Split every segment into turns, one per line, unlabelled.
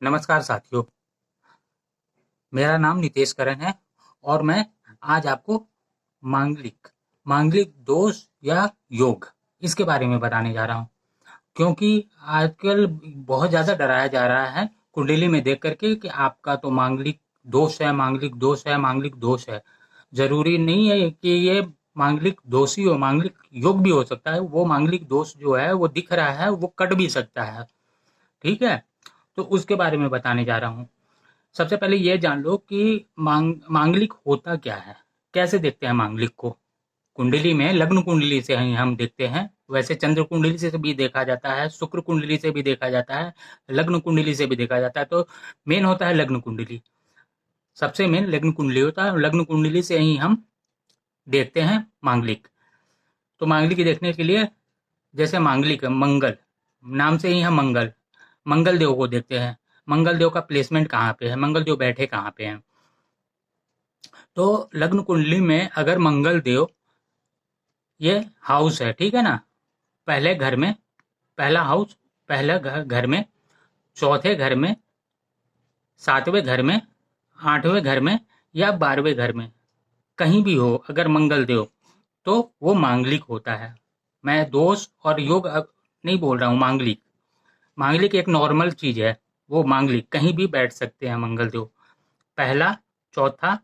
नमस्कार साथियों, मेरा नाम नितेश करण है और मैं आज आपको मांगलिक मांगलिक दोष या योग इसके बारे में बताने जा रहा हूँ। क्योंकि आजकल बहुत ज़्यादा डराया जा रहा है कुंडली में देख करके कि आपका तो मांगलिक दोष है, मांगलिक दोष है, मांगलिक दोष है। ज़रूरी नहीं है कि ये मांगलिक दोष ही हो, मांगलिक योग भी हो सकता है। वो मांगलिक दोष जो है वो दिख रहा है, वो कट भी सकता है। ठीक है, तो उसके बारे में बताने जा रहा हूँ। सबसे पहले ये जान लो कि मांगलिक होता क्या है, कैसे देखते हैं मांगलिक को। कुंडली में लग्न कुंडली से ही हम देखते हैं। वैसे चंद्र कुंडली से भी देखा जाता है, शुक्र कुंडली से भी देखा जाता है, लग्न कुंडली से भी देखा जाता है। तो मेन होता है लग्न कुंडली, सबसे मेन लग्न कुंडली होता है। लग्न कुंडली से ही हम देखते हैं मांगलिक। तो मांगलिक देखने के लिए जैसे मांगलिक मंगल, नाम से ही हम मंगल देव को देखते हैं। मंगल देव का प्लेसमेंट कहाँ पे है, मंगल देव बैठे कहाँ पे हैं। तो लग्न कुंडली में अगर मंगल देव ये हाउस है, ठीक है ना, पहले घर में, पहला हाउस, पहला घर में, चौथे घर में, सातवें घर में, आठवें घर में या 12वें घर में कहीं भी हो अगर मंगल देव, तो वो मांगलिक होता है। मैं दोष और योग अब नहीं बोल रहा हूँ, मांगलिक। मांगलिक एक नॉर्मल चीज है, वो मांगलिक कहीं भी बैठ सकते हैं मंगल देव। पहला, चौथा,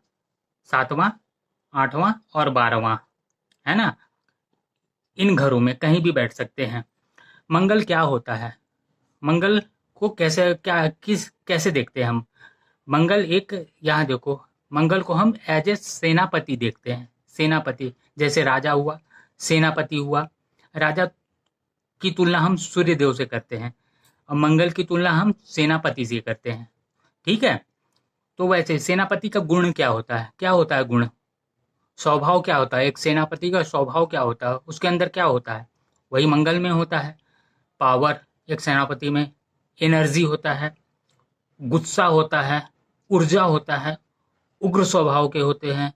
सातवां, आठवां और 12वां, है ना, इन घरों में कहीं भी बैठ सकते हैं। मंगल क्या होता है, मंगल को कैसे देखते हैं हम। मंगल एक, यहाँ देखो, मंगल को हम एज ए सेनापति देखते हैं। सेनापति जैसे राजा हुआ, सेनापति हुआ। राजा की तुलना हम सूर्य देव से करते हैं और मंगल की तुलना हम सेनापति से करते हैं। ठीक है, तो वैसे सेनापति का गुण क्या होता है, क्या होता है गुण, स्वभाव क्या होता है, एक सेनापति का स्वभाव क्या होता है, उसके अंदर क्या होता है, वही मंगल में होता है। पावर एक सेनापति में, एनर्जी होता है, गुस्सा होता है, ऊर्जा होता है, उग्र स्वभाव के होते हैं,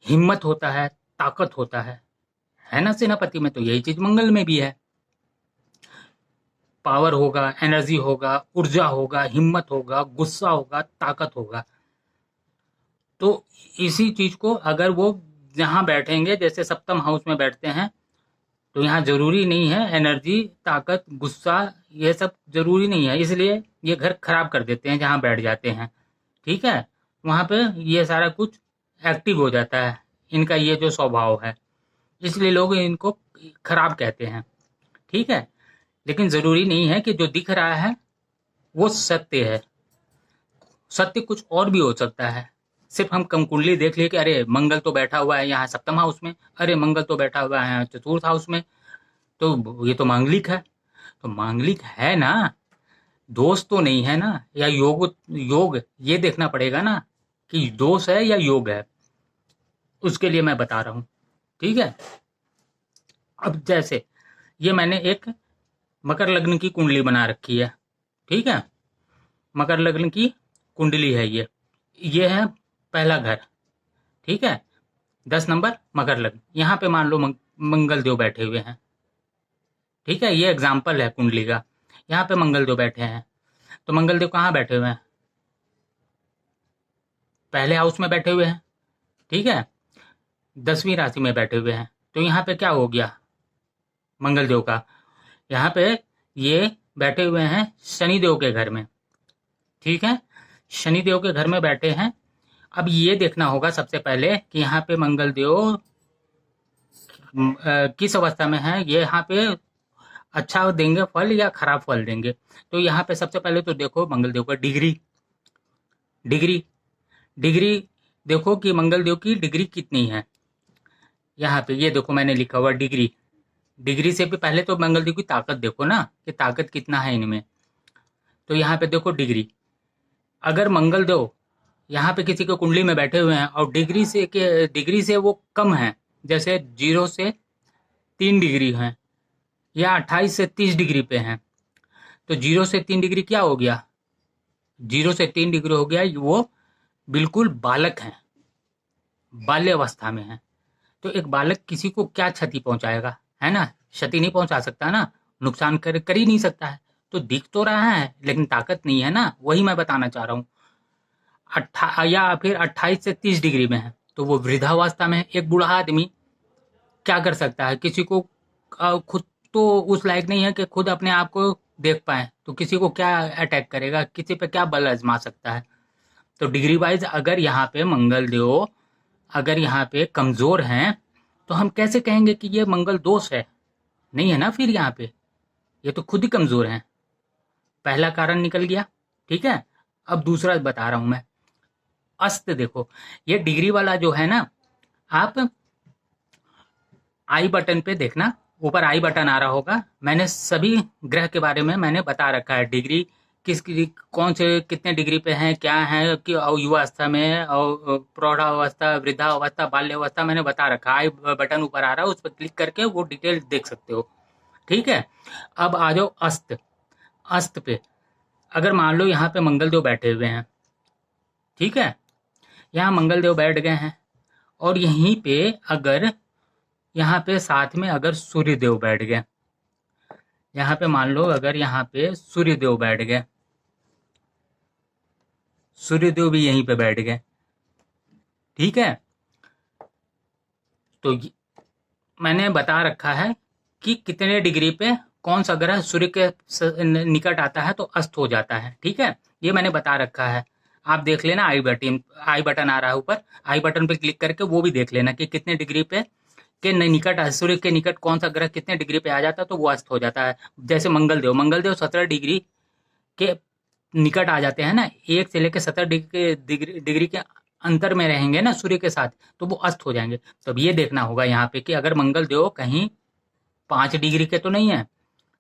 हिम्मत होता है, ताकत होता है ना। सेनापति में तो यही चीज मंगल में भी है। पावर होगा, एनर्जी होगा, ऊर्जा होगा, हिम्मत होगा, गुस्सा होगा, ताकत होगा। तो इसी चीज को अगर वो जहां बैठेंगे, जैसे सप्तम हाउस में बैठते हैं, तो यहाँ जरूरी नहीं है एनर्जी, ताकत, गुस्सा, ये सब जरूरी नहीं है। इसलिए ये घर खराब कर देते हैं जहाँ बैठ जाते हैं। ठीक है, वहां पे ये सारा कुछ एक्टिव हो जाता है, इनका ये जो स्वभाव है, इसलिए लोग इनको खराब कहते हैं। ठीक है, लेकिन जरूरी नहीं है कि जो दिख रहा है वो सत्य है। सत्य कुछ और भी हो सकता है। सिर्फ हम कम कुंडली देख लिए कि अरे मंगल तो बैठा हुआ है यहाँ सप्तम हाउस में, अरे मंगल तो बैठा हुआ है चतुर्थ हाउस में, तो ये तो मांगलिक है। तो मांगलिक है ना, दोष तो नहीं है ना। या योग, योग ये देखना पड़ेगा ना कि दोष है या योग है, उसके लिए मैं बता रहा हूँ। ठीक है, अब जैसे ये मैंने एक मकर लग्न की कुंडली बना रखी है। ठीक है, मकर लग्न की कुंडली है ये है पहला घर। ठीक है, 10 नंबर मकर लग्न, यहाँ पे मान लो मंगल देव बैठे हुए हैं। ठीक है, ये एग्जाम्पल है कुंडली का। यहाँ पे मंगल देव बैठे हैं, तो मंगल देव कहाँ बैठे हुए हैं, पहले हाउस में बैठे हुए हैं। ठीक है, 10वीं राशि में बैठे हुए हैं। तो यहाँ पे क्या हो गया मंगल देव का, यहाँ पे ये बैठे हुए हैं शनि देव के घर में। ठीक है, शनि देव के घर में बैठे हैं। अब ये देखना होगा सबसे पहले कि यहाँ पे मंगल देव किस अवस्था में है, ये यहाँ पे अच्छा देंगे फल या खराब फल देंगे। तो यहाँ पे सबसे पहले तो देखो मंगल देव का डिग्री, डिग्री डिग्री देखो कि मंगल देव की डिग्री कितनी है। यहाँ पे ये देखो मैंने लिखा हुआ डिग्री। डिग्री से भी पहले तो मंगल देव की ताकत देखो ना कि ताकत कितना है इनमें। तो यहाँ पे देखो डिग्री, अगर मंगल देव यहाँ पे किसी के कुंडली में बैठे हुए हैं और डिग्री से वो कम है, जैसे 0 से 3 डिग्री हैं या 28 से 30 डिग्री पे हैं, तो 0 से 3 डिग्री क्या हो गया, 0 से 3 डिग्री हो गया वो बिल्कुल बालक हैं, बाल्य अवस्था में है। तो एक बालक किसी को क्या क्षति पहुंचाएगा, है ना, क्षति नहीं पहुंचा सकता ना, नुकसान कर ही नहीं सकता है। तो दिख तो रहा है लेकिन ताकत नहीं है ना, वही मैं बताना चाह रहा हूँ। या फिर 28 से 30 डिग्री में है, तो वो वृद्धावस्था में है। एक बूढ़ा आदमी क्या कर सकता है, किसी को खुद तो उस लायक नहीं है कि खुद अपने आप को देख पाए, तो किसी को क्या अटैक करेगा, किसी पे क्या बल आजमा सकता है। तो डिग्री वाइज अगर यहाँ पे मंगल देव अगर यहाँ पे कमजोर हैं, तो हम कैसे कहेंगे कि ये मंगल दोष है? नहीं है ना फिर यहाँ पे, ये तो खुद ही कमजोर हैं। पहला कारण निकल गया। ठीक है, अब दूसरा बता रहा हूं मैं। अस्त देखो, ये डिग्री वाला जो है ना, आप आई बटन पे देखना, ऊपर आई बटन आ रहा होगा। मैंने सभी ग्रह के बारे में मैंने बता रखा है, डिग्री कौन से कितने डिग्री पे हैं, क्या है कि युवावस्था में और प्रौढ़ावस्था, वृद्धावस्था, बाल्यावस्था, मैंने बता रखा। आई बटन ऊपर आ रहा है, उस पर क्लिक करके वो डिटेल देख सकते हो। ठीक है, अब आ जाओ अस्त। अस्त पे अगर मान लो यहाँ पे मंगल देव बैठे हुए हैं, ठीक है, यहाँ मंगल देव बैठ गए हैं, और यहीं पे अगर यहाँ पे साथ में अगर सूर्य देव बैठ गए, यहाँ पे मान लो अगर यहाँ पे सूर्य देव बैठ गए, सूर्य देव भी यहीं पे बैठ गए, ठीक है, तो मैंने बता रखा है कि कितने डिग्री पे कौन सा ग्रह सूर्य के निकट आता है तो अस्त हो जाता है। ठीक है, ये मैंने बता रखा है, आप देख लेना। आई बटन आ रहा है ऊपर, आई बटन पे क्लिक करके वो भी देख लेना कि कितने डिग्री पे के निकट, सूर्य के निकट कौन सा ग्रह कितने डिग्री पे आ जाता है तो वो अस्त हो जाता है। जैसे मंगल देव 17 डिग्री के निकट आ जाते हैं ना, 1 से लेकर 17 डिग्री के अंतर में रहेंगे ना सूर्य के साथ, तो वो अस्त हो जाएंगे। तो अब ये देखना होगा यहाँ पे कि अगर मंगल देव कहीं 5 डिग्री के तो नहीं है,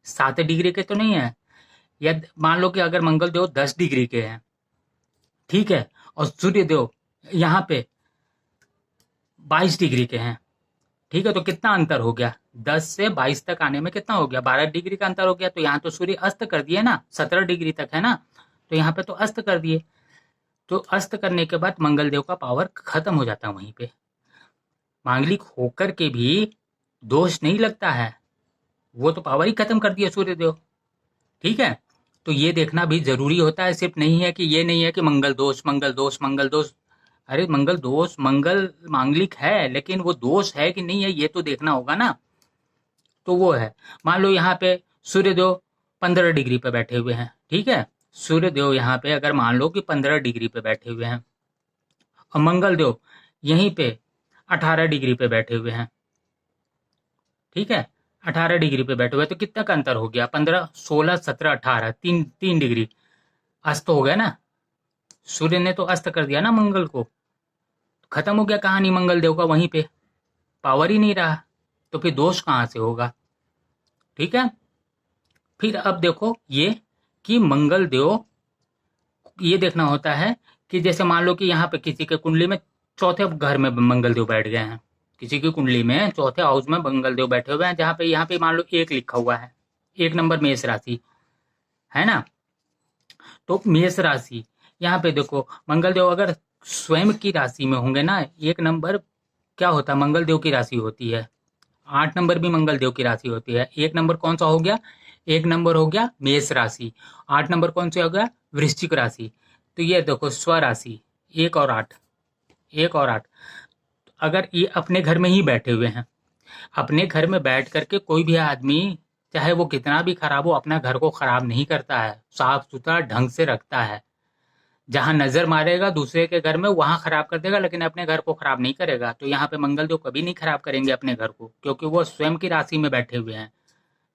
7 डिग्री के तो नहीं है, या मान लो कि अगर मंगल देव 10 डिग्री के हैं, ठीक है, और सूर्य देव यहाँ पे 22 डिग्री के हैं, ठीक है, तो कितना अंतर हो गया? 10 से 22 तक आने में कितना हो गया? 12 डिग्री का अंतर हो गया। तो यहाँ तो सूर्य अस्त कर दिए ना, 17 डिग्री तक है ना, तो यहाँ पे तो अस्त कर दिए। तो अस्त करने के बाद मंगल देव का पावर खत्म हो जाता है वहीं पे। मांगलिक होकर के भी दोष नहीं लगता है, वो तो पावर ही खत्म कर दिया सूर्य देव। ठीक है, तो ये देखना भी जरूरी होता है। सिर्फ नहीं है कि ये नहीं है कि मंगल दोष, मंगल दोष, मंगल दोष। अरे मंगल दोष, मंगल मांगलिक है, लेकिन वो दोष है कि नहीं है ये तो देखना होगा ना। तो वो है, मान लो यहाँ पे सूर्य देव 15 डिग्री पे बैठे हुए हैं, ठीक है, सूर्य देव यहाँ पे अगर मान लो कि 15 डिग्री पे बैठे हुए हैं, और मंगल देव यहीं पे 18 डिग्री पे बैठे हुए हैं, ठीक है, 18 डिग्री पे बैठे हुए, तो कितना का अंतर हो गया? 15, 16, 17, 18, 3 डिग्री अस्त हो गया ना। सूर्य ने तो अस्त कर दिया ना मंगल को, खत्म हो गया कहानी मंगल देव का, वहीं पे पावर ही नहीं रहा, तो फिर दोष कहाँ से होगा? ठीक है, फिर अब देखो ये कि मंगल देव, ये देखना होता है कि जैसे मान लो कि यहाँ पे किसी के कुंडली में चौथे घर में मंगल देव बैठ गए हैं, किसी की कुंडली में चौथे हाउस में मंगल देव बैठे हुए हैं, जहाँ पे यहाँ पे मान लो 1 लिखा हुआ है, 1 नंबर मेष राशि है ना, तो मेष राशि यहाँ पे देखो मंगल देव अगर स्वयं की राशि में होंगे ना, 1 नंबर क्या होता है? मंगल देव की राशि होती है। 8 नंबर भी मंगल देव की राशि होती है। 1 नंबर कौन सा हो गया? 1 नंबर हो गया मेष राशि। 8 नंबर कौन सा हो गया? वृश्चिक राशि। तो ये देखो स्व राशि 1 और 8, 1 और 8, अगर ये अपने घर में ही बैठे हुए हैं, अपने घर में बैठ करके कोई भी आदमी चाहे वो कितना भी खराब हो, अपना घर को खराब नहीं करता है, साफ सुथरा ढंग से रखता है। जहां नजर मारेगा दूसरे के घर में वहां खराब कर देगा, लेकिन अपने घर को खराब नहीं करेगा। तो यहाँ पे मंगल देव कभी नहीं खराब करेंगे अपने घर को, क्योंकि वो स्वयं की राशि में बैठे हुए हैं।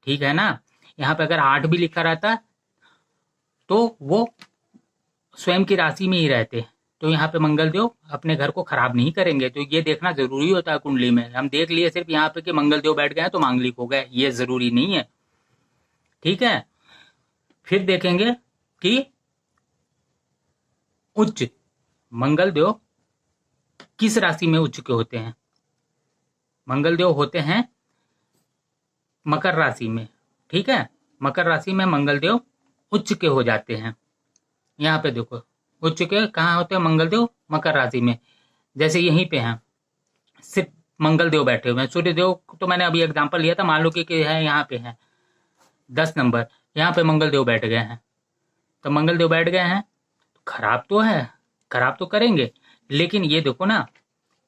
ठीक है ना, यहाँ पे अगर 8 भी लिखा रहता तो वो स्वयं की राशि में ही रहते, तो यहाँ पे मंगल देव अपने घर को खराब नहीं करेंगे। तो ये देखना जरूरी होता है कुंडली में। हम देख लिए सिर्फ यहाँ पे कि मंगल देव बैठ गए तो मांगलिक हो गए, ये जरूरी नहीं है। ठीक है, फिर देखेंगे कि उच्च मंगल देव किस राशि में उच्च के होते हैं? मंगल देव होते हैं मकर राशि में। ठीक है, मकर राशि में मंगल देव उच्च के हो जाते हैं। यहाँ पे देखो उच्च के कहाँ होते हैं मंगल देव? मकर राशि में। जैसे यहीं पे हैं, सिर्फ मंगल देव बैठे हुए हैं। सूर्य देव तो मैंने अभी एग्जांपल लिया था, मान लो कि है यहाँ पे है 10 नंबर, यहाँ पे मंगल देव बैठ गए हैं। तो मंगल देव बैठ गए हैं तो खराब तो है, खराब तो करेंगे, लेकिन ये देखो ना,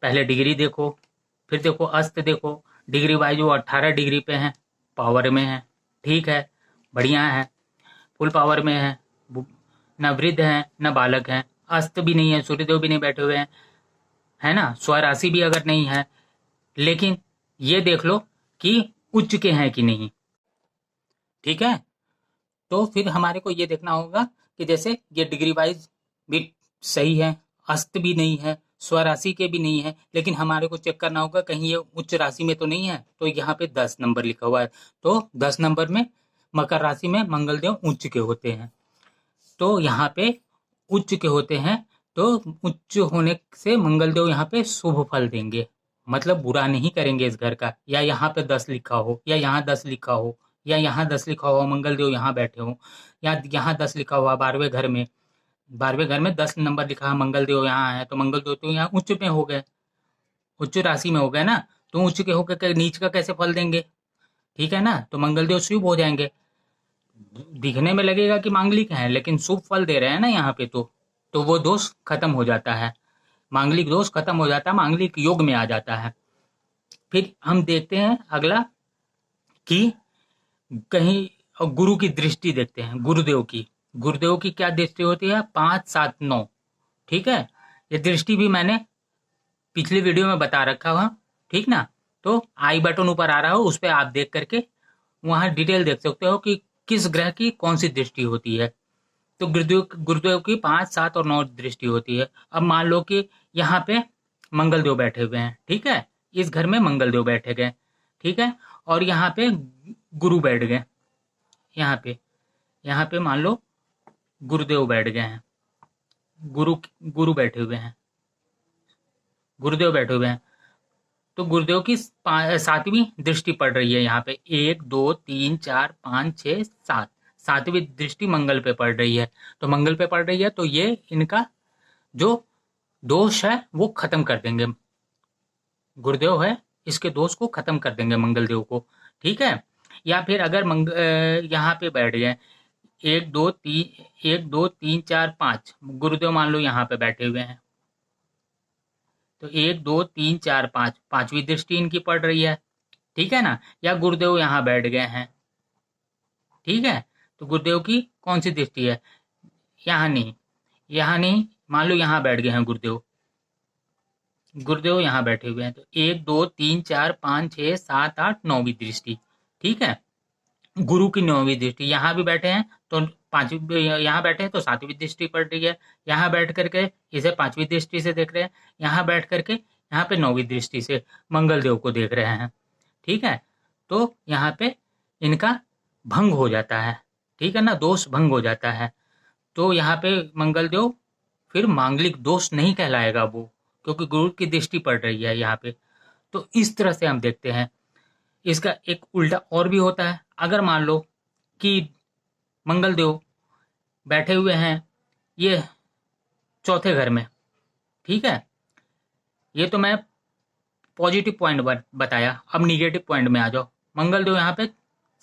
पहले डिग्री देखो, फिर देखो अस्त देखो। डिग्री वाइज वो 18 डिग्री पे हैं, पावर में है, ठीक है, बढ़िया है, फुल पावर में है, न वृद्ध है न बालक है, अस्त भी नहीं है, सूर्यदेव भी नहीं बैठे हुए हैं, है ना, स्वराशि भी अगर नहीं है, लेकिन ये देख लो कि उच्च के हैं कि नहीं, ठीक है। तो फिर हमारे को ये देखना होगा कि जैसे ये डिग्री वाइज भी सही है, अस्त भी नहीं है, स्वराशि के भी नहीं है, लेकिन हमारे को चेक करना होगा कहीं ये उच्च राशि में तो नहीं है। तो यहाँ पे 10 नंबर लिखा हुआ है, तो 10 नंबर में मकर राशि में मंगलदेव उच्च के होते हैं। तो यहाँ पे उच्च के होते हैं, तो उच्च होने से मंगलदेव यहाँ पे शुभ फल देंगे, मतलब बुरा नहीं करेंगे इस घर का। या यहाँ पे 10 लिखा हो, या यहाँ 10 लिखा हो, या यहाँ 10 लिखा हुआ मंगलदेव यहाँ बैठे हो, या यहाँ 10 लिखा हुआ 12वें घर में, 12वें घर में 10 नंबर लिखा है मंगलदेव यहाँ है, तो मंगलदेव तो यहाँ उच्च में हो गए, उच्च राशि में हो गए ना। तो उच्च के होकर नीच का कैसे फल देंगे, ठीक है ना। तो मंगलदेव शुभ हो जाएंगे, दिखने में लगेगा कि मांगलिक हैं, लेकिन शुभ फल दे रहे हैं ना यहाँ पे, तो वो दोष खत्म हो जाता है, मांगलिक दोष खत्म हो जाता है, मांगलिक योग में आ जाता है। फिर हम देखते हैं अगला कि कहीं गुरु की दृष्टि देखते हैं, गुरुदेव की। गुरुदेव की क्या दृष्टि होती है, 5, 7, 9, ठीक है। ये दृष्टि भी मैंने पिछली वीडियो में बता रखा हुआ, ठीक ना। तो आई बटन ऊपर आ रहा हो, उस पर आप देख करके वहां डिटेल देख सकते हो कि किस ग्रह की कौन सी दृष्टि होती है। तो गुरुदेव की 5, 7 और 9 दृष्टि होती है। अब मान लो कि यहाँ पे मंगलदेव बैठे हुए हैं, ठीक है, इस घर में मंगलदेव बैठे गए, ठीक है, और यहाँ पे गुरु बैठ गए, यहाँ पे मान लो गुरुदेव बैठ गए हैं, गुरु बैठे हुए हैं, गुरुदेव बैठे हुए हैं। तो गुरुदेव की 7वीं दृष्टि पड़ रही है यहाँ पे, 1, 2, 3, 4, 5, 6, 7, 7वीं दृष्टि मंगल पे पड़ रही है। तो मंगल पे पड़ रही है, तो ये इनका जो दोष है वो खत्म कर देंगे, गुरुदेव है इसके दोष को खत्म कर देंगे मंगलदेव को, ठीक है। या फिर अगर यहाँ पे बैठ गए 1, 2, 3, 1, 2, 3, 4, 5, गुरुदेव मान लो यहाँ पे बैठे हुए हैं, तो 1, 2, 3, 4, 5, 5वीं दृष्टि इनकी पड़ रही है, ठीक है ना। या गुरुदेव यहाँ बैठ गए हैं, ठीक है, तो गुरुदेव की कौन सी दृष्टि है, यहाँ नहीं, यहाँ नहीं, मान लो यहाँ बैठ गए हैं गुरुदेव, गुरुदेव यहाँ बैठे हुए हैं, तो 1, 2, 3, 4, 5, 6, 7, 8, 9वीं दृष्टि, ठीक है। गुरु की 9वीं दृष्टि यहाँ भी बैठे हैं, तो 5वीं यहाँ बैठे हैं तो 7वीं दृष्टि पड़ रही है। यहाँ बैठ करके इसे 5वीं दृष्टि से देख रहे हैं, यहाँ बैठ करके यहाँ पे 9वीं दृष्टि से मंगलदेव को देख रहे हैं, ठीक है। तो यहाँ पे इनका भंग हो जाता है, ठीक है ना, दोष भंग हो जाता है। तो यहाँ पे मंगलदेव फिर मांगलिक दोष नहीं कहलाएगा वो, क्योंकि गुरु की दृष्टि पड़ रही है यहाँ पे। तो इस तरह से हम देखते हैं। इसका एक उल्टा और भी होता है, अगर मान लो कि मंगलदेव बैठे हुए हैं ये चौथे घर में, ठीक है, ये तो मैं पॉजिटिव पॉइंट बताया। अब निगेटिव पॉइंट में आ जाओ। मंगलदेव यहाँ पे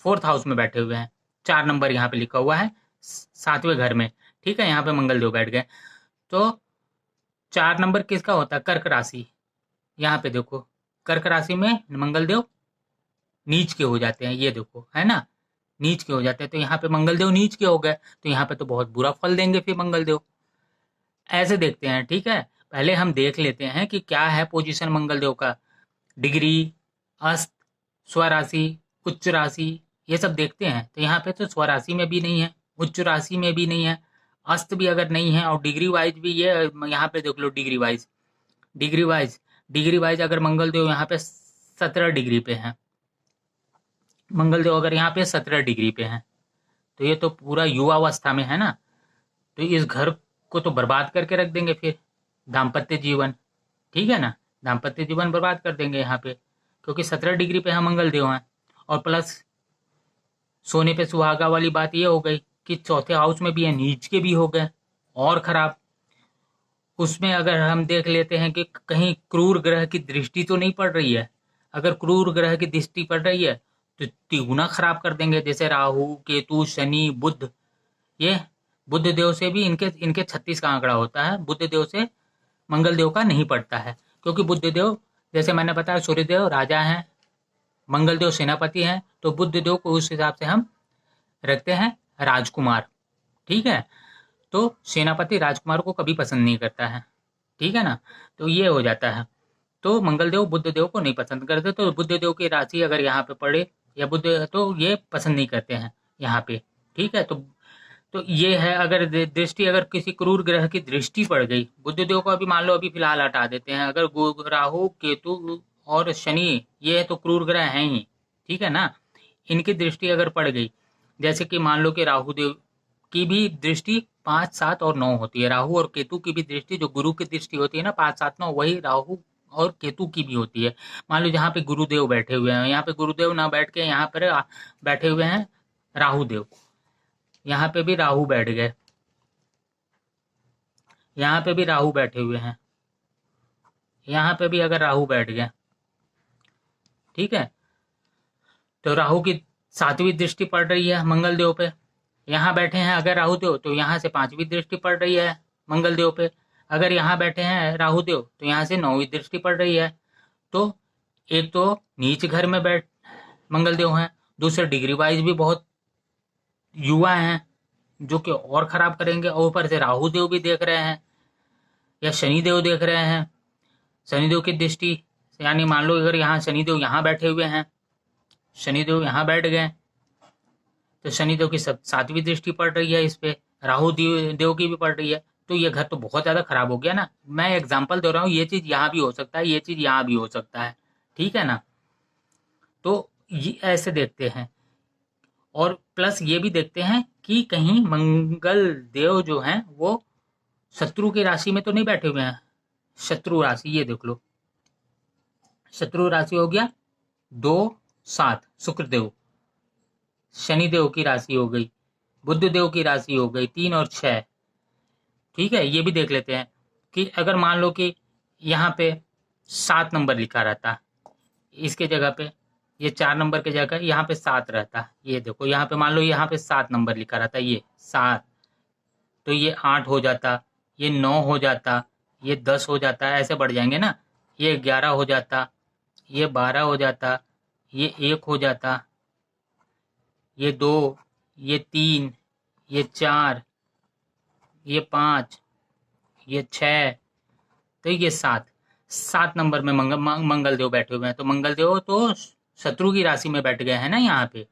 4th हाउस में बैठे हुए हैं, 4 नंबर यहाँ पे लिखा हुआ है 7वें घर में, ठीक है, यहाँ पे मंगलदेव बैठ गए। तो 4 नंबर किसका होता है, कर्क राशि। यहाँ पे देखो कर्क राशि में मंगलदेव नीच के हो जाते हैं, ये देखो, है ना, नीच के हो जाते हैं। तो यहाँ पे मंगलदेव नीच के हो गए, तो यहाँ पे तो बहुत बुरा फल देंगे फिर मंगलदेव। ऐसे देखते हैं, ठीक है। पहले हम देख लेते हैं कि क्या है पोजीशन मंगलदेव का, डिग्री, अस्त, स्वराशि, उच्च राशि, ये सब देखते हैं। तो यहाँ पे तो स्वराशि में भी नहीं है, उच्च राशि में भी नहीं है, अस्त भी अगर नहीं है, और डिग्री वाइज भी ये यहाँ पे देख लो, डिग्री वाइज अगर मंगलदेव यहाँ पे 17 डिग्री पे है, मंगलदेव अगर यहाँ पे 17 डिग्री पे है, तो ये तो पूरा युवावस्था में है ना। तो इस घर को तो बर्बाद करके रख देंगे फिर, दाम्पत्य जीवन, ठीक है ना, दाम्पत्य जीवन बर्बाद कर देंगे यहाँ पे, क्योंकि 17 डिग्री पे हम मंगलदेव हैं। और प्लस सोने पे सुहागा वाली बात ये हो गई कि चौथे हाउस में भी है, नीच के भी हो गए, और खराब। उसमें अगर हम देख लेते हैं कि कहीं क्रूर ग्रह की दृष्टि तो नहीं पड़ रही है। अगर क्रूर ग्रह की दृष्टि पड़ रही है तो तिगुना खराब कर देंगे। जैसे राहु, केतु, शनि, बुध, ये बुध देव से भी इनके इनके 36 का आंकड़ा होता है। बुध देव से मंगल देव का नहीं पड़ता है, क्योंकि बुध देव, जैसे मैंने बताया, सूर्यदेव राजा हैं, मंगल देव सेनापति हैं, तो बुध देव को उस हिसाब से हम रखते हैं राजकुमार। ठीक है, तो सेनापति राजकुमार को कभी पसंद नहीं करता है। ठीक है ना, तो ये हो जाता है। तो मंगल देव बुध देव को नहीं पसंद करते, तो बुध देव की राशि अगर यहाँ पे पड़े या बुध, तो ये पसंद नहीं करते हैं यहाँ पे। ठीक है, तो ये है। अगर दृष्टि, अगर किसी क्रूर ग्रह की दृष्टि पड़ गई, बुध देव को अभी मान लो अभी फिलहाल हटा देते हैं, अगर राहु, केतु और शनि, ये तो क्रूर ग्रह हैं ही, ठीक है ना, इनकी दृष्टि अगर पड़ गई, जैसे कि मान लो कि राहु देव की भी दृष्टि 5, 7 और 9 होती है। राहु और केतु की भी दृष्टि, जो गुरु की दृष्टि होती है ना, 5, 7, 9, वही राहु और केतु की भी होती है। मान लो जहाँ पे गुरुदेव बैठे हुए हैं, यहाँ पे गुरुदेव ना बैठ के यहाँ पर बैठे हुए हैं राहु देव, यहाँ पे भी राहु बैठ गए, यहाँ पे भी राहु बैठे हुए हैं, यहाँ पे भी अगर राहु बैठ गए, ठीक है, तो राहु की 7वीं दृष्टि पड़ रही है मंगल देव पे। यहाँ बैठे हैं अगर राहु देव, तो यहाँ से 5वीं दृष्टि पड़ रही है मंगल देव पे। अगर यहाँ बैठे हैं राहु देव, तो यहाँ से 9वीं दृष्टि पड़ रही है। तो एक तो नीच घर में बैठ मंगल देव हैं, दूसरे डिग्री वाइज भी बहुत युवा हैं, जो कि और खराब करेंगे। और ऊपर से राहु देव भी देख रहे हैं या शनि देव देख रहे हैं, शनिदेव की दृष्टि, यानी मान लो अगर यहाँ शनिदेव यहाँ बैठे हुए हैं, शनिदेव यहाँ बैठ गए, तो शनिदेव की 7वीं दृष्टि पड़ रही है इस पे, राहु देव की भी पड़ रही है, तो ये घर तो बहुत ज्यादा खराब हो गया ना। मैं एग्जाम्पल दे रहा हूँ, ये चीज यहाँ भी हो सकता है, ये चीज यहाँ भी हो सकता है, ठीक है ना। तो ये ऐसे देखते हैं, और प्लस ये भी देखते हैं कि कहीं मंगल देव जो हैं वो शत्रु की राशि में तो नहीं बैठे हुए हैं। शत्रु राशि, ये देख लो, शत्रु राशि हो गया 2, 7 शुक्रदेव, शनिदेव की राशि हो गई, बुध देव की राशि हो गई 3 और 6। ठीक है, ये भी देख लेते हैं कि अगर मान लो कि यहाँ पे 7 नंबर लिखा रहता, इसके जगह पे ये 4 नंबर की जगह यहाँ पे 7 रहता, ये देखो यहाँ पे मान लो यहाँ पे 7 नंबर लिखा रहता, ये 7, तो ये 8 हो जाता, ये 9 हो जाता, ये 10 हो जाता, ऐसे बढ़ जाएंगे ना, ये 11 हो जाता, ये 12 हो जाता, ये 1 हो जाता, ये 2, ये 3, ये 4, ये 5, ये 6, तो ये 7 नंबर में मंगल देव बैठे हुए हैं। तो मंगल देव तो शत्रु की राशि में बैठ गए हैं ना यहाँ पे।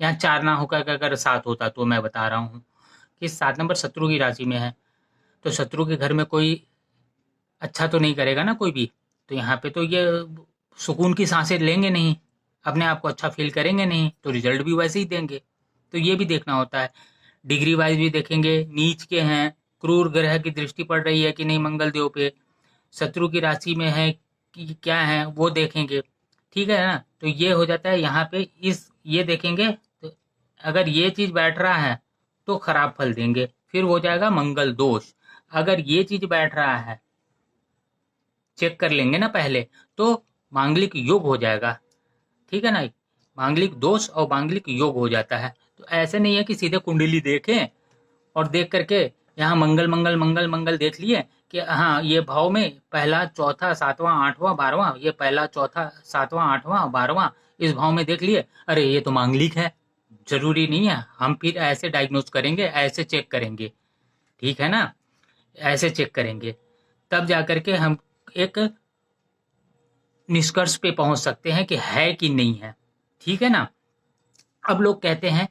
यहाँ 4 ना होकर अगर 7 होता, तो मैं बता रहा हूँ कि 7 नंबर शत्रु की राशि में है, तो शत्रु के घर में कोई अच्छा तो नहीं करेगा ना कोई भी, तो यहाँ पे तो ये सुकून की सांसें लेंगे नहीं, अपने आप को अच्छा फील करेंगे नहीं, तो रिजल्ट भी वैसे ही देंगे। तो ये भी देखना होता है। डिग्री वाइज भी देखेंगे, नीच के हैं, क्रूर ग्रह की दृष्टि पड़ रही है कि नहीं मंगल देव पे, शत्रु की राशि में है कि क्या है, वो देखेंगे। ठीक है ना, तो ये हो जाता है यहाँ पे, ये देखेंगे, तो अगर ये चीज बैठ रहा है तो खराब फल देंगे, फिर हो जाएगा मंगल दोष। अगर ये चीज बैठ रहा है, चेक कर लेंगे ना पहले, तो मांगलिक योग हो जाएगा। ठीक है ना, मांगलिक दोष और मांगलिक योग हो जाता है। तो ऐसे नहीं है कि सीधे कुंडली देखें और देख करके यहाँ मंगल मंगल मंगल मंगल देख लिए कि हाँ ये भाव में पहला, चौथा, 7वां, 8वां, 12वां, ये पहला, चौथा, 7वां, 8वां, 12वां इस भाव में देख लिए, अरे ये तो मांगलिक है। जरूरी नहीं है, हम फिर ऐसे डायग्नोज करेंगे, ऐसे चेक करेंगे, ठीक है ना, ऐसे चेक करेंगे, तब जाकर के हम एक निष्कर्ष पे पहुंच सकते हैं कि है कि नहीं है। ठीक है ना। अब लोग कहते हैं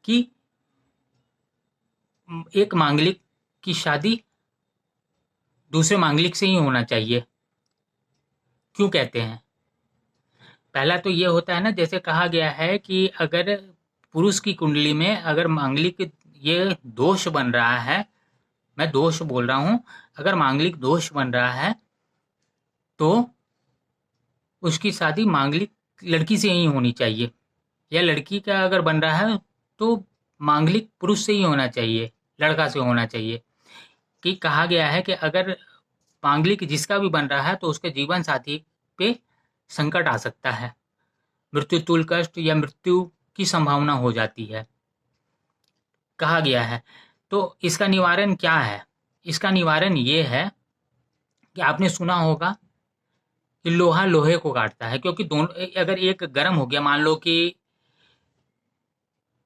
कि एक मांगलिक की शादी दूसरे मांगलिक से ही होना चाहिए। क्यों कहते हैं? पहला तो ये होता है ना, जैसे कहा गया है कि अगर पुरुष की कुंडली में अगर मांगलिक ये दोष बन रहा है, मैं दोष बोल रहा हूं, अगर मांगलिक दोष बन रहा है तो उसकी शादी मांगलिक लड़की से ही होनी चाहिए, या लड़की का अगर बन रहा है तो मांगलिक पुरुष से ही होना चाहिए, लड़का से होना चाहिए। कि कहा गया है कि अगर मांगलिक जिसका भी बन रहा है तो उसके जीवन साथी पे संकट आ सकता है। मृत्यु तुल्य कष्ट या मृत्यु की संभावना हो जाती है, कहा गया है। तो इसका निवारण क्या है? इसका निवारण ये है कि आपने सुना होगा कि लोहा लोहे को काटता है, क्योंकि दोनों अगर एक गर्म हो गया, मान लो कि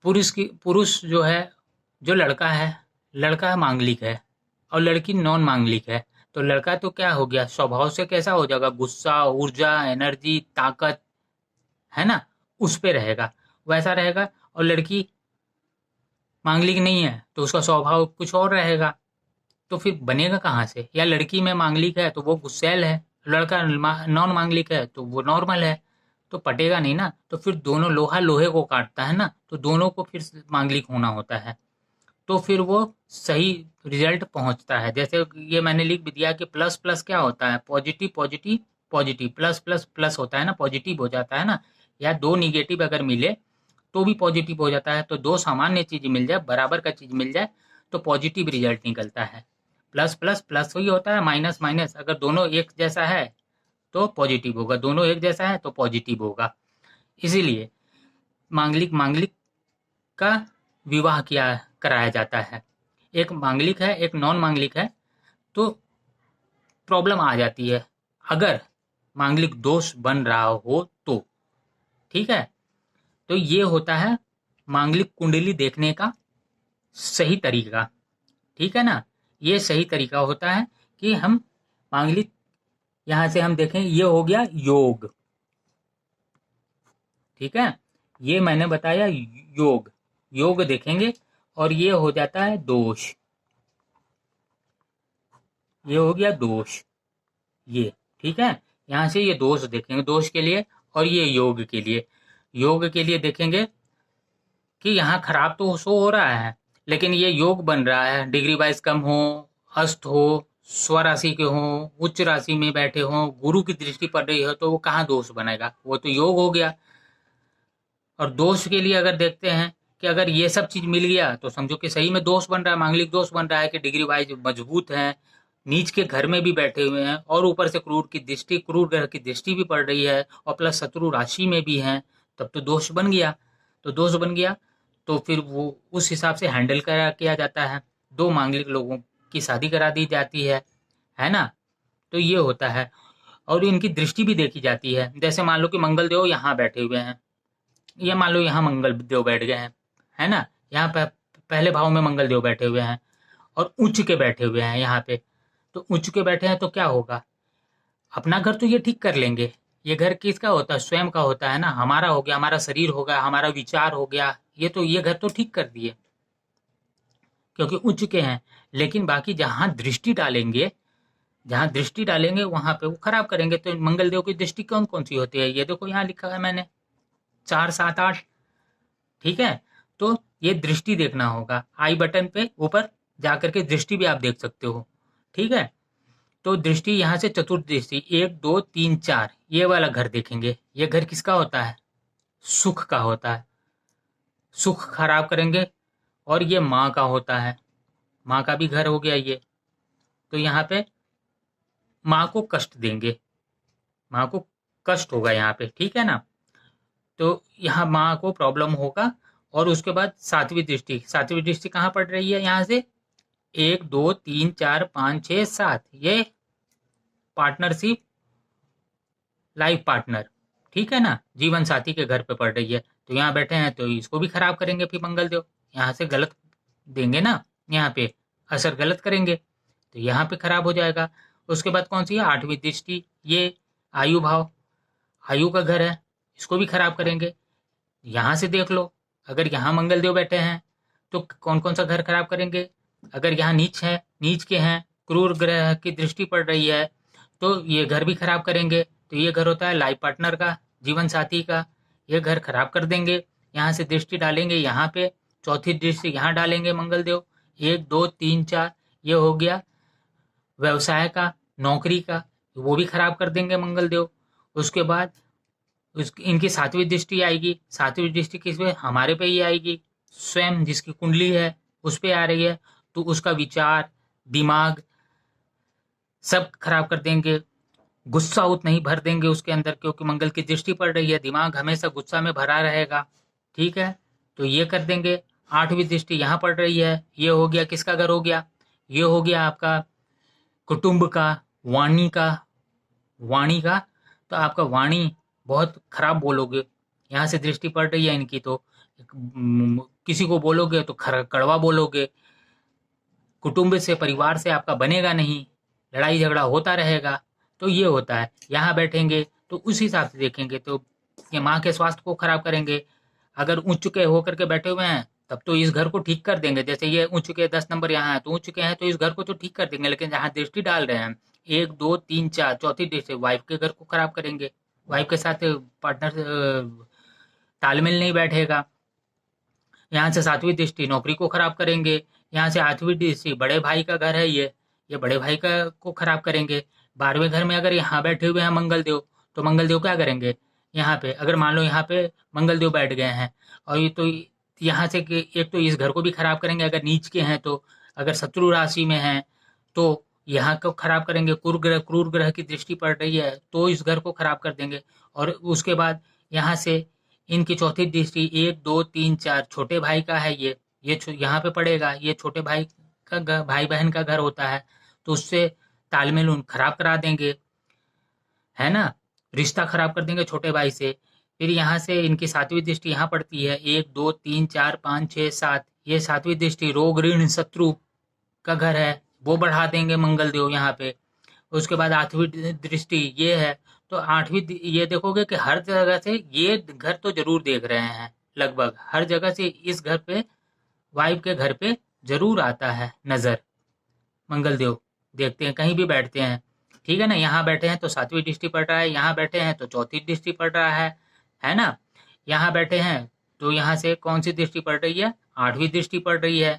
पुरुष जो है, जो लड़का मांगलिक है और लड़की नॉन मांगलिक है, तो लड़का तो क्या हो गया, स्वभाव से कैसा हो जाएगा, गुस्सा, ऊर्जा, एनर्जी, ताकत, है ना, उस पे रहेगा, वैसा रहेगा। और लड़की मांगलिक नहीं है तो उसका स्वभाव कुछ और रहेगा, तो फिर बनेगा कहाँ से? या लड़की में मांगलिक है तो वो गुस्सैल है, लड़का नॉन मांगलिक है तो वो नॉर्मल है, तो पटेगा नहीं ना। तो फिर दोनों, लोहा लोहे को काटता है ना, तो दोनों को फिर मांगलिक होना होता है, तो फिर वो सही रिजल्ट पहुंचता है। जैसे ये मैंने लिख भी दिया कि प्लस प्लस क्या होता है, positive positive positive, plus plus plus होता है ना, पॉजिटिव हो जाता है ना। या दो निगेटिव अगर मिले तो भी पॉजिटिव हो जाता है, तो दो सामान्य चीज मिल जाए, बराबर का चीज मिल जाए, तो पॉजिटिव रिजल्ट निकलता है। प्लस प्लस प्लस वही होता है, माइनस माइनस, अगर दोनों एक जैसा है तो पॉजिटिव होगा, दोनों एक जैसा है तो पॉजिटिव होगा। इसीलिए मांगलिक मांगलिक का विवाह किया कराया जाता है। एक मांगलिक है, एक नॉन मांगलिक है, तो प्रॉब्लम आ जाती है अगर मांगलिक दोष बन रहा हो तो। ठीक है, तो ये होता है मांगलिक कुंडली देखने का सही तरीका। ठीक है ना, ये सही तरीका होता है कि हम मांगलिक यहां से हम देखें, ये हो गया योग। ठीक है, ये मैंने बताया योग, योग देखेंगे, और ये हो जाता है दोष, ये हो गया दोष, ये। ठीक है, यहां से ये दोष देखेंगे, दोष के लिए, और ये योग के लिए, योग के लिए देखेंगे कि यहाँ खराब तो शो हो रहा है, लेकिन ये योग बन रहा है, डिग्री वाइज कम हो, अस्त हो, स्वराशि के हो, उच्च राशि में बैठे हो, गुरु की दृष्टि पड़ रही हो, तो वो कहाँ दोष बनेगा, वो तो योग हो गया। और दोष के लिए अगर देखते हैं कि अगर ये सब चीज मिल गया तो समझो कि सही में दोष बन रहा है, मांगलिक दोष बन रहा है कि डिग्री वाइज मजबूत है, नीच के घर में भी बैठे हुए हैं, और ऊपर से क्रूर की दृष्टि, क्रूर ग्रह की दृष्टि भी पड़ रही है, और प्लस शत्रु राशि में भी है, तब तो दोष बन गया। तो दोष बन गया तो फिर वो उस हिसाब से हैंडल किया जाता है, दो मांगलिक लोगों की शादी करा दी जाती है ना। तो ये होता है, और इनकी दृष्टि भी देखी जाती है। जैसे मान लो कि मंगल देव यहाँ बैठे हुए हैं, ये मान लो यहाँ मंगल देव बैठ गए हैं, है ना, यहाँ पे पहले भाव में मंगल देव बैठे हुए हैं, और उच्च के बैठे हुए हैं यहाँ पे। तो उच्च के बैठे हैं तो क्या होगा, अपना घर तो ये ठीक कर लेंगे, ये घर किसका होता है, स्वयं का होता है ना, हमारा हो गया, हमारा शरीर हो गया, हमारा विचार हो गया, ये तो ये घर तो ठीक कर दिए क्योंकि उच्च के हैं। लेकिन बाकी जहां दृष्टि डालेंगे, जहां दृष्टि डालेंगे वहां पे वो खराब करेंगे। तो मंगल देव की दृष्टि कौन कौन सी होती है, ये देखो यहाँ लिखा है मैंने, 4 7 8। ठीक है, तो ये दृष्टि देखना होगा, आई बटन पे ऊपर जाकर के दृष्टि भी आप देख सकते हो। ठीक है, तो दृष्टि यहाँ से चतुर्थ दृष्टि, 1 2 3 4, ये वाला घर देखेंगे, ये घर किसका होता है, सुख का होता है, सुख खराब करेंगे। और ये माँ का होता है, माँ का भी घर हो गया ये, तो यहाँ पे माँ को कष्ट देंगे, माँ को कष्ट होगा यहाँ पे। ठीक है ना, तो यहाँ माँ को प्रॉब्लम होगा। और उसके बाद सातवीं दृष्टि, सातवीं दृष्टि कहाँ पड़ रही है, यहाँ से 1 2 3 4 5 6 7, ये पार्टनरशिप, लाइफ पार्टनर, ठीक है ना, जीवन साथी के घर पे पड़ रही है, तो यहाँ बैठे हैं तो इसको भी खराब करेंगे फिर मंगल देव, यहाँ से गलत देंगे ना, यहाँ पे असर गलत करेंगे, तो यहाँ पे खराब हो जाएगा। उसके बाद कौन सी है, आठवीं दृष्टि, ये आयु भाव, आयु का घर है, इसको भी खराब करेंगे। यहाँ से देख लो, अगर यहाँ मंगल देव बैठे हैं तो कौन कौन सा घर खराब करेंगे, अगर यहाँ नीच है, नीच के हैं, क्रूर ग्रह की दृष्टि पड़ रही है, तो ये घर भी खराब करेंगे। तो ये घर होता है लाइफ पार्टनर का, जीवन साथी का, ये घर खराब कर देंगे। यहाँ से दृष्टि डालेंगे यहाँ पे, चौथी दृष्टि यहाँ डालेंगे मंगल देव, 1 2 3 4, ये हो गया व्यवसाय का, नौकरी का, वो भी खराब कर देंगे मंगल देव। उसके बाद इनकी सातवीं दृष्टि आएगी, सातवीं दृष्टि किस पे, हमारे पे ही आएगी, स्वयं जिसकी कुंडली है उस पे आ रही है, तो उसका विचार, दिमाग सब खराब कर देंगे। गुस्सा उतना ही भर देंगे उसके अंदर, क्योंकि मंगल की दृष्टि पड़ रही है, दिमाग हमेशा गुस्सा में भरा रहेगा। ठीक है, तो ये कर देंगे। 8वीं दृष्टि यहाँ पड़ रही है, ये हो गया किसका घर हो गया, ये हो गया आपका कुटुंब का, वाणी का, वाणी का। तो आपका वाणी बहुत खराब बोलोगे, यहाँ से दृष्टि पड़ रही है इनकी, तो किसी को बोलोगे तो कड़वा बोलोगे, कुटुंब से, परिवार से आपका बनेगा नहीं, लड़ाई झगड़ा होता रहेगा। तो ये होता है। यहाँ बैठेंगे तो उस हिसाब से देखेंगे तो ये माँ के स्वास्थ्य को खराब करेंगे। अगर ऊंच चुके होकर के बैठे हुए हैं तब तो इस घर को ठीक कर देंगे, जैसे ये ऊंच चुके 10 नंबर यहाँ है तो ऊंच चुके हैं तो इस घर को तो ठीक कर देंगे। लेकिन जहाँ दृष्टि डाल रहे हैं 1 2 3 4, चौथी दृष्टि वाइफ के घर को खराब करेंगे, वाइफ के साथ पार्टनर तालमेल नहीं बैठेगा। यहाँ से 7वीं दृष्टि नौकरी को खराब करेंगे, यहाँ से 8वीं दृष्टि बड़े भाई का घर है, ये बड़े भाई का को खराब करेंगे। 12वें घर में अगर यहाँ बैठे हुए हैं मंगल देव, तो मंगल देव क्या करेंगे, यहाँ पे अगर मान लो यहाँ पे मंगल देव बैठ गए हैं, और ये तो यहाँ से एक तो इस घर को भी खराब करेंगे अगर नीच के हैं तो, अगर शत्रु राशि में हैं तो यहाँ को खराब करेंगे। क्रूर ग्रह की दृष्टि पड़ रही है तो इस घर को खराब कर देंगे। और उसके बाद यहाँ से इनकी चौथी दृष्टि 1 2 3 4 छोटे भाई का है, ये यहाँ पे पड़ेगा, ये छोटे भाई का भाई बहन का घर होता है, तो उससे तालमेल उन खराब करा देंगे, है ना, रिश्ता खराब कर देंगे छोटे भाई से। फिर यहाँ से इनकी 7वीं दृष्टि यहाँ पड़ती है, 1 2 3 4 5 6 7, ये 7वीं दृष्टि रोग ऋण शत्रु का घर है, वो बढ़ा देंगे मंगल देव यहाँ पे। उसके बाद 8वीं दृष्टि ये है, तो 8वीं ये देखोगे कि हर जगह से ये घर तो जरूर देख रहे हैं, लगभग हर जगह से इस घर पे, वाइफ के घर पे जरूर आता है नजर, मंगल देव देखते हैं कहीं भी बैठते हैं। ठीक है ना, यहाँ बैठे हैं तो 7वीं दृष्टि पड़ रहा है, यहाँ बैठे हैं तो चौथी दृष्टि पड़ रहा है ना, यहाँ बैठे हैं तो यहाँ से कौन सी दृष्टि पड़ रही है, 8वीं दृष्टि पड़ रही है।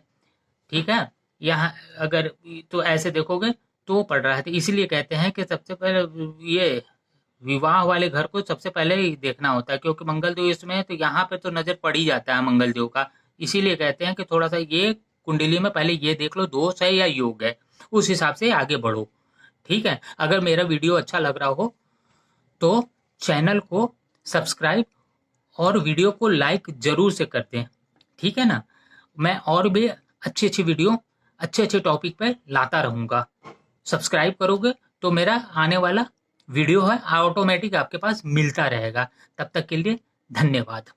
ठीक है, यहाँ अगर तो ऐसे देखोगे तो पड़ रहा है, तो इसीलिए कहते हैं कि सबसे पहले ये विवाह वाले घर को सबसे पहले ही देखना होता है, क्योंकि मंगल देव इसमें है तो यहाँ पे तो नजर पड़ ही जाता है मंगल देव का। इसीलिए कहते हैं कि थोड़ा सा ये कुंडली में पहले ये देख लो दोष है या योग है, उस हिसाब से आगे बढ़ो। ठीक है, अगर मेरा वीडियो अच्छा लग रहा हो तो चैनल को सब्सक्राइब और वीडियो को लाइक जरूर से कर दें। ठीक है ना, मैं और भी अच्छी अच्छी वीडियो अच्छे अच्छे टॉपिक पर लाता रहूँगा। सब्सक्राइब करोगे तो मेरा आने वाला वीडियो है ऑटोमेटिक आपके पास मिलता रहेगा। तब तक के लिए धन्यवाद।